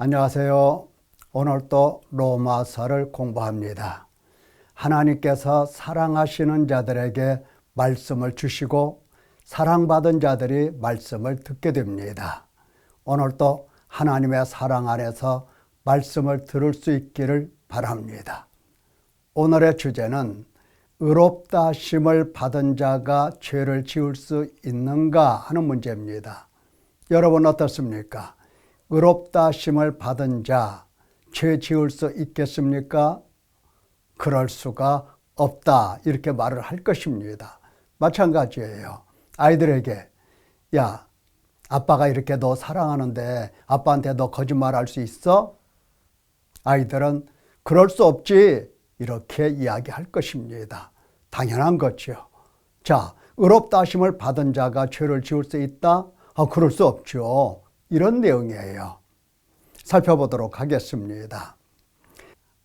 안녕하세요. 오늘 또 로마서를 공부합니다. 하나님께서 사랑하시는 자들에게 말씀을 주시고 사랑받은 자들이 말씀을 듣게 됩니다. 오늘도 하나님의 사랑 안에서 말씀을 들을 수 있기를 바랍니다. 오늘의 주제는 의롭다 하심을 받은 자가 죄를 지을 수 있는가 하는 문제입니다. 여러분 어떻습니까? 의롭다 하심을 받은 자, 죄 지을 수 있겠습니까? 그럴 수가 없다 이렇게 말을 할 것입니다. 마찬가지예요. 아이들에게 야, 아빠가 이렇게 너 사랑하는데 아빠한테 너 거짓말할 수 있어? 아이들은 그럴 수 없지 이렇게 이야기할 것입니다. 당연한 거죠. 자, 의롭다 하심을 받은 자가 죄를 지을 수 있다? 그럴 수 없죠. 이런 내용이에요. 살펴보도록 하겠습니다.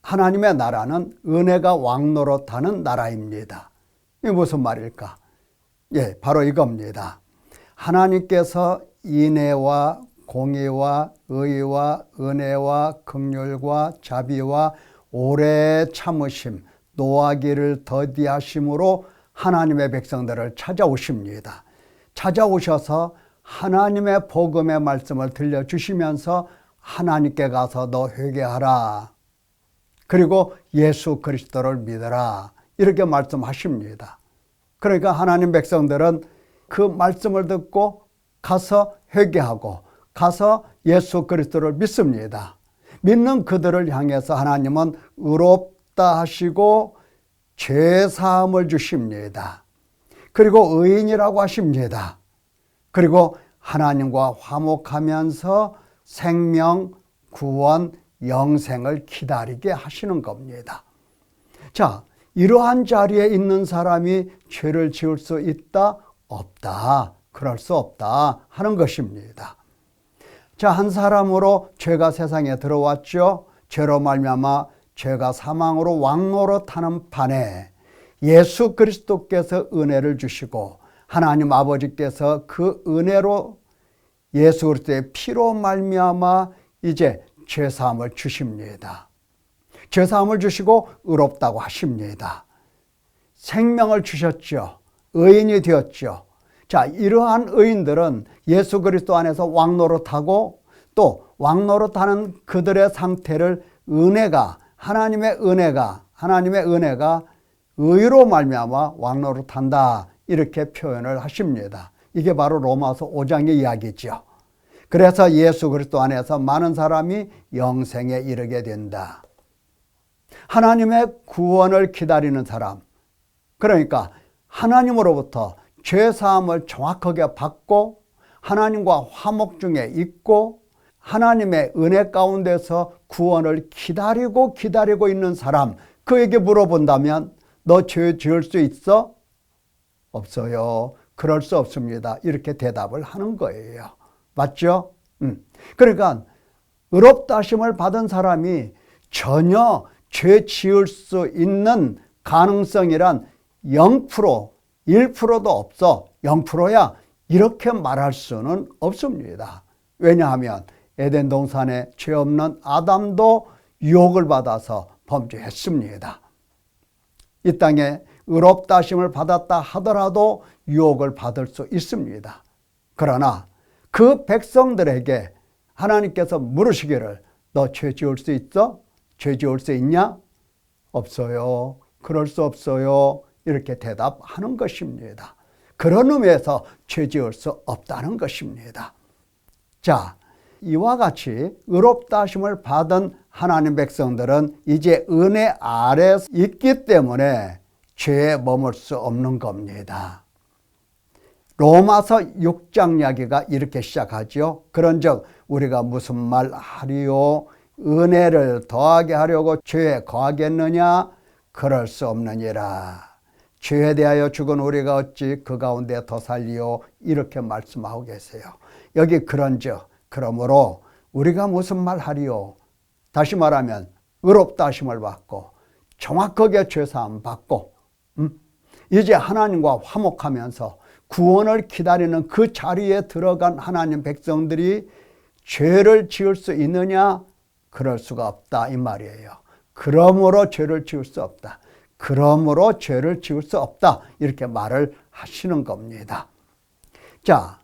하나님의 나라는 은혜가 왕노릇하는 나라입니다. 이게 무슨 말일까? 바로 이겁니다. 하나님께서 인애와 공의와 의와 은혜와 긍휼과 자비와 오래 참으심, 노하기를 더디하심으로 하나님의 백성들을 찾아오십니다. 찾아오셔서 하나님의 복음의 말씀을 들려주시면서 하나님께 가서 너 회개하라. 그리고 예수 그리스도를 믿어라. 이렇게 말씀하십니다. 그러니까 하나님 백성들은 그 말씀을 듣고 가서 회개하고 가서 예수 그리스도를 믿습니다. 믿는 그들을 향해서 하나님은 의롭다 하시고 죄사함을 주십니다. 그리고 의인이라고 하십니다. 그리고 하나님과 화목하면서 생명, 구원, 영생을 기다리게 하시는 겁니다. 자, 이러한 자리에 있는 사람이 죄를 지을 수 있다? 없다. 그럴 수 없다 하는 것입니다. 자, 한 사람으로 죄가 세상에 들어왔죠. 죄로 말미암아 죄가 사망으로 왕노릇하는 판에 예수 그리스도께서 은혜를 주시고 하나님 아버지께서 그 은혜로 예수 그리스도의 피로 말미암아 이제 죄사함을 주십니다. 죄사함을 주시고 의롭다고 하십니다. 생명을 주셨죠. 의인이 되었죠. 자, 이러한 의인들은 예수 그리스도 안에서 왕노릇하고 또 왕노릇하는 그들의 상태를 하나님의 은혜가 의로 말미암아 왕노릇한다 이렇게 표현을 하십니다. 이게 바로 로마서 5장의 이야기죠. 그래서 예수 그리스도 안에서 많은 사람이 영생에 이르게 된다. 하나님의 구원을 기다리는 사람, 그러니까 하나님으로부터 죄사함을 정확하게 받고 하나님과 화목 중에 있고 하나님의 은혜 가운데서 구원을 기다리고 있는 사람, 그에게 물어본다면 너 죄 지을 수 있어? 없어요. 그럴 수 없습니다. 이렇게 대답을 하는 거예요. 맞죠? 그러니까 의롭다 하심을 받은 사람이 전혀 죄 지을 수 있는 가능성이란 0%, 1%도 없어. 0%야. 이렇게 말할 수는 없습니다. 왜냐하면 에덴 동산에 죄 없는 아담도 유혹을 받아서 범죄했습니다. 이 땅에 의롭다 하심을 받았다 하더라도 유혹을 받을 수 있습니다. 그러나 그 백성들에게 하나님께서 물으시기를 너 죄 지을 수 있어? 죄 지을 수 있냐? 없어요. 그럴 수 없어요. 이렇게 대답하는 것입니다. 그런 의미에서 죄 지을 수 없다는 것입니다. 자, 이와 같이 의롭다 하심을 받은 하나님 백성들은 이제 은혜 아래 있기 때문에 죄에 머물 수 없는 겁니다. 로마서 6장 이야기가 이렇게 시작하죠. 그런즉 우리가 무슨 말 하리요? 은혜를 더하게 하려고 죄에 거하겠느냐? 그럴 수 없느니라. 죄에 대하여 죽은 우리가 어찌 그 가운데 더 살리요? 이렇게 말씀하고 계세요. 여기 그런즉 그러므로 우리가 무슨 말 하리요? 다시 말하면 의롭다 하심을 받고 정확하게 죄사함 받고 이제 하나님과 화목하면서 구원을 기다리는 그 자리에 들어간 하나님 백성들이 죄를 지을 수 있느냐? 그럴 수가 없다 이 말이에요. 그러므로 죄를 지을 수 없다. 그러므로 죄를 지을 수 없다. 이렇게 말을 하시는 겁니다. 자,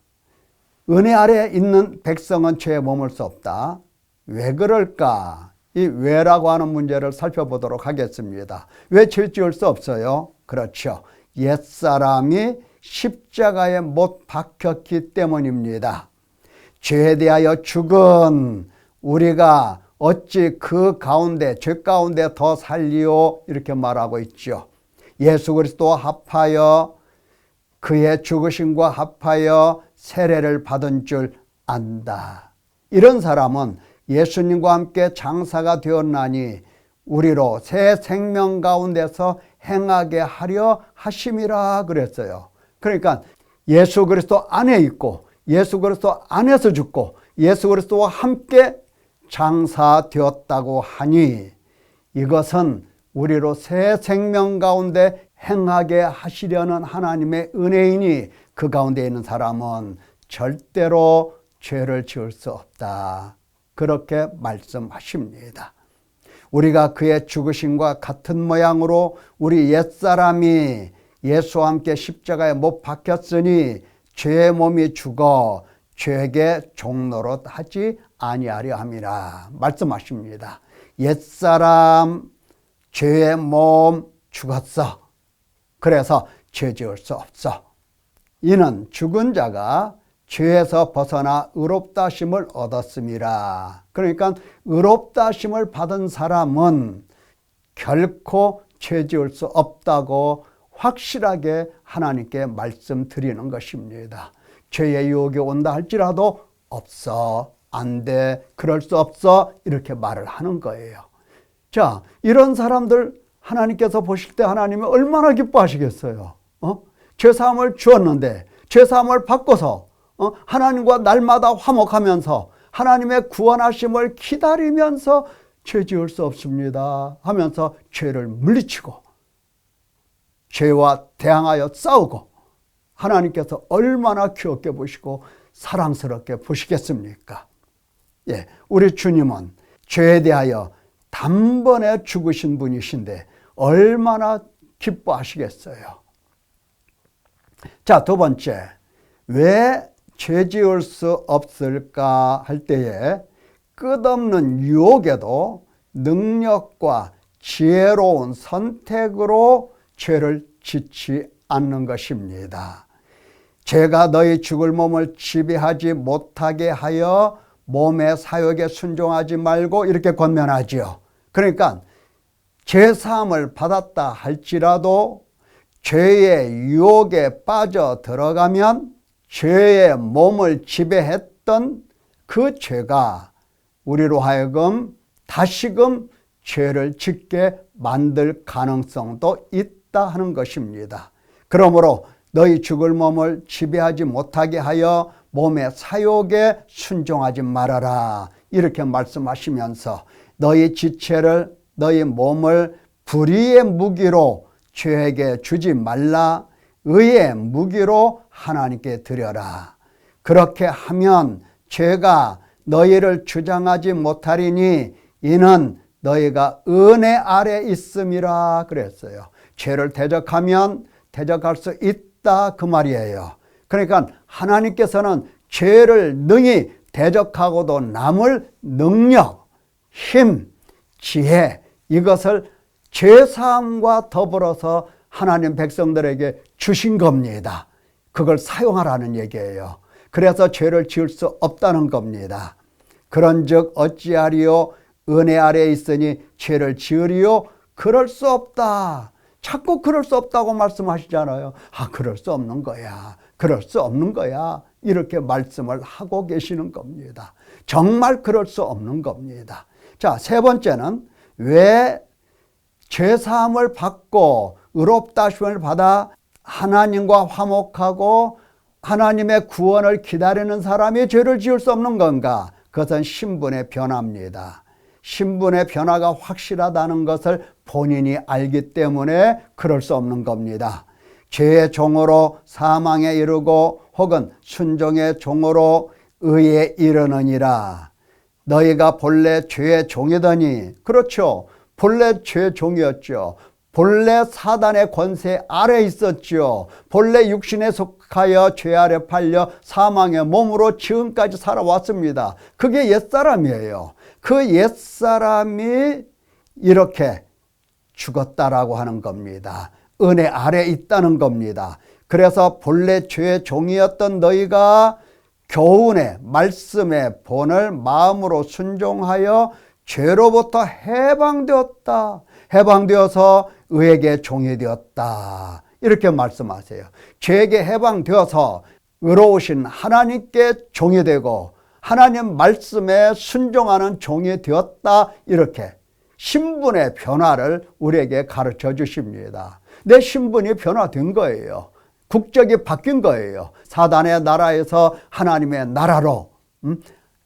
은혜 아래 있는 백성은 죄에 머물 수 없다. 왜 그럴까? 이 왜라고 하는 문제를 살펴보도록 하겠습니다. 왜 죄 지을 수 없어요? 그렇죠. 옛사람이 십자가에 못 박혔기 때문입니다. 죄에 대하여 죽은 우리가 어찌 그 가운데 죄 가운데 더 살리오 이렇게 말하고 있죠. 예수 그리스도와 합하여 그의 죽으심과 합하여 세례를 받은 줄 안다. 이런 사람은 예수님과 함께 장사가 되었나니 우리로 새 생명 가운데서 행하게 하려 하심이라 그랬어요. 그러니까 예수 그리스도 안에 있고 예수 그리스도 안에서 죽고 예수 그리스도와 함께 장사되었다고 하니 이것은 우리로 새 생명 가운데 행하게 하시려는 하나님의 은혜이니 그 가운데 있는 사람은 절대로 죄를 지을 수 없다. 그렇게 말씀하십니다. 우리가 그의 죽으심과 같은 모양으로 우리 옛사람이 예수와 함께 십자가에 못 박혔으니 죄의 몸이 죽어 죄의 종노릇 하지 아니하려 함이라 말씀하십니다. 옛사람 죄의 몸 죽었어. 그래서 죄 지을 수 없어. 이는 죽은 자가 죄에서 벗어나 의롭다심을 얻었음이라. 그러니까 의롭다심을 받은 사람은 결코 죄 지을 수 없다고 확실하게 하나님께 말씀드리는 것입니다. 죄의 유혹이 온다 할지라도 없어, 안 돼, 그럴 수 없어 이렇게 말을 하는 거예요. 자, 이런 사람들 하나님께서 보실 때 하나님이 얼마나 기뻐하시겠어요. 죄사함을 주었는데 죄사함을 받고서 하나님과 날마다 화목하면서 하나님의 구원하심을 기다리면서 죄 지을 수 없습니다 하면서 죄를 물리치고 죄와 대항하여 싸우고 하나님께서 얼마나 귀엽게 보시고 사랑스럽게 보시겠습니까? 예, 우리 주님은 죄에 대하여 단번에 죽으신 분이신데 얼마나 기뻐하시겠어요. 자, 두 번째, 왜 죄 지을 수 없을까 할 때에 끝없는 유혹에도 능력과 지혜로운 선택으로 죄를 짓지 않는 것입니다. 죄가 너희 죽을 몸을 지배하지 못하게 하여 몸의 사욕에 순종하지 말고 이렇게 권면하지요. 그러니까 죄사함을 받았다 할지라도 죄의 유혹에 빠져 들어가면 죄의 몸을 지배했던 그 죄가 우리로 하여금 다시금 죄를 짓게 만들 가능성도 있다 하는 것입니다. 그러므로 너희 죽을 몸을 지배하지 못하게 하여 몸의 사욕에 순종하지 말아라 이렇게 말씀하시면서 너희 지체를 너희 몸을 불의의 무기로 죄에게 주지 말라 의의 무기로 하나님께 드려라. 그렇게 하면 죄가 너희를 주장하지 못하리니 이는 너희가 은혜 아래 있음이라 그랬어요. 죄를 대적하면 대적할 수 있다 그 말이에요. 그러니까 하나님께서는 죄를 능히 대적하고도 남을 능력, 힘, 지혜 이것을 죄사함과 더불어서 하나님 백성들에게 주신 겁니다. 그걸 사용하라는 얘기예요. 그래서 죄를 지을 수 없다는 겁니다. 그런즉 어찌하리요? 은혜 아래에 있으니 죄를 지으리요? 그럴 수 없다. 자꾸 그럴 수 없다고 말씀하시잖아요. 그럴 수 없는 거야. 그럴 수 없는 거야. 이렇게 말씀을 하고 계시는 겁니다. 정말 그럴 수 없는 겁니다. 자, 세 번째는 왜 죄사함을 받고 의롭다심을 받아 하나님과 화목하고 하나님의 구원을 기다리는 사람이 죄를 지을 수 없는 건가? 그것은 신분의 변화입니다. 신분의 변화가 확실하다는 것을 본인이 알기 때문에 그럴 수 없는 겁니다. 죄의 종으로 사망에 이르고 혹은 순종의 종으로 의에 이르느니라. 너희가 본래 죄의 종이더니, 그렇죠. 본래 죄의 종이었죠. 본래 사단의 권세 아래 있었죠. 본래 육신에 속하여 죄 아래 팔려 사망의 몸으로 지금까지 살아왔습니다. 그게 옛사람이에요. 그 옛사람이 이렇게 죽었다라고 하는 겁니다. 은혜 아래 있다는 겁니다. 그래서 본래 죄의 종이었던 너희가 교훈의 말씀의 본을 마음으로 순종하여 죄로부터 해방되었다. 해방되어서 의에게 종이 되었다. 이렇게 말씀하세요. 죄에게 해방되어서 의로우신 하나님께 종이 되고 하나님 말씀에 순종하는 종이 되었다. 이렇게 신분의 변화를 우리에게 가르쳐 주십니다. 내 신분이 변화된 거예요. 국적이 바뀐 거예요. 사단의 나라에서 하나님의 나라로,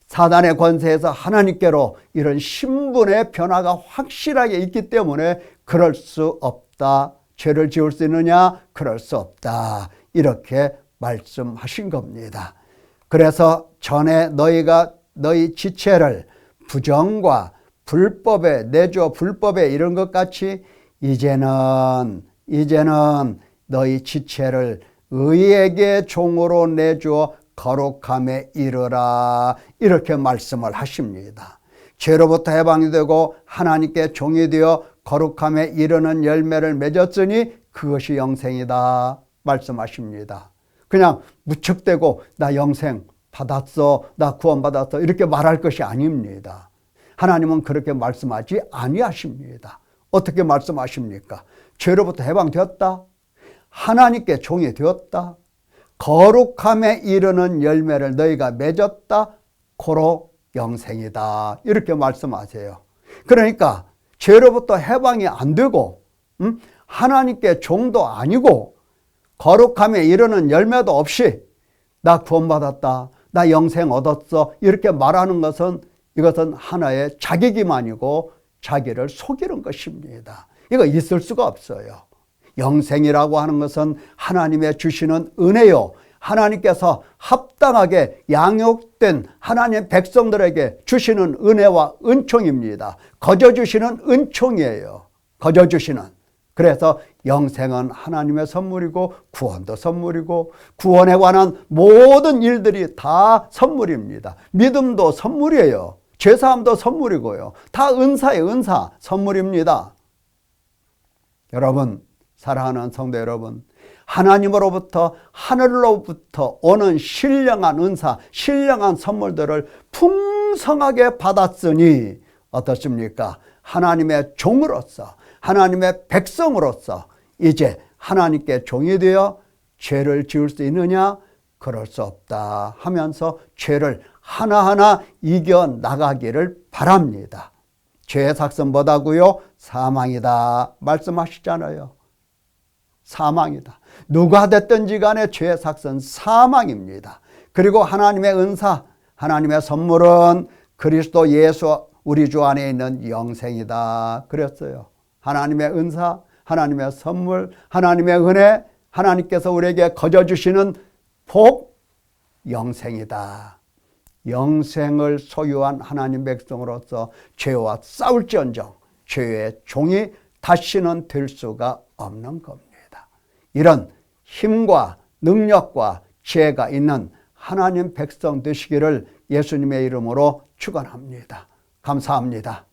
사단의 권세에서 하나님께로, 이런 신분의 변화가 확실하게 있기 때문에 그럴 수 없다. 죄를 지을 수 있느냐? 그럴 수 없다. 이렇게 말씀하신 겁니다. 그래서 전에 너희가 너희 지체를 부정과 불법에 내주어 불법에 이런 것 같이 이제는 너희 지체를 의에게 종으로 내주어 거룩함에 이르라. 이렇게 말씀을 하십니다. 죄로부터 해방이 되고 하나님께 종이 되어 거룩함에 이르는 열매를 맺었으니 그것이 영생이다 말씀하십니다. 그냥 무척대고 나 영생 받았어, 나 구원받았어 이렇게 말할 것이 아닙니다. 하나님은 그렇게 말씀하지 아니하십니다. 어떻게 말씀하십니까? 죄로부터 해방되었다, 하나님께 종이 되었다, 거룩함에 이르는 열매를 너희가 맺었다, 고로 영생이다 이렇게 말씀하세요. 그러니까 죄로부터 해방이 안 되고 하나님께 종도 아니고 거룩함에 이르는 열매도 없이 나 구원받았다, 나 영생 얻었어 이렇게 말하는 것은 이것은 하나의 자기기만이고 자기를 속이는 것입니다. 이거 있을 수가 없어요. 영생이라고 하는 것은 하나님의 주시는 은혜요, 하나님께서 합당하게 양육된 하나님의 백성들에게 주시는 은혜와 은총입니다. 거저 주시는 은총이에요. 거저 주시는. 그래서 영생은 하나님의 선물이고 구원도 선물이고 구원에 관한 모든 일들이 다 선물입니다. 믿음도 선물이에요. 죄사함도 선물이고요. 다 은사예요. 은사, 선물입니다. 여러분, 사랑하는 성도 여러분, 하나님으로부터 하늘로부터 오는 신령한 은사, 신령한 선물들을 풍성하게 받았으니 어떻습니까? 하나님의 종으로서, 하나님의 백성으로서 이제 하나님께 종이 되어 죄를 지을 수 있느냐? 그럴 수 없다 하면서 죄를 하나하나 이겨나가기를 바랍니다. 죄의 삭은 뭐다고요? 사망이다 말씀하시잖아요. 사망이다. 누가 됐든지 간에 죄의 삭은 사망입니다. 그리고 하나님의 은사, 하나님의 선물은 그리스도 예수 우리 주 안에 있는 영생이다 그랬어요. 하나님의 은사, 하나님의 선물, 하나님의 은혜, 하나님께서 우리에게 거저 주시는 복, 영생이다. 영생을 소유한 하나님 백성으로서 죄와 싸울지언정 죄의 종이 다시는 될 수가 없는 겁니다. 이런 힘과 능력과 지혜가 있는 하나님 백성 되시기를 예수님의 이름으로 축원합니다. 감사합니다.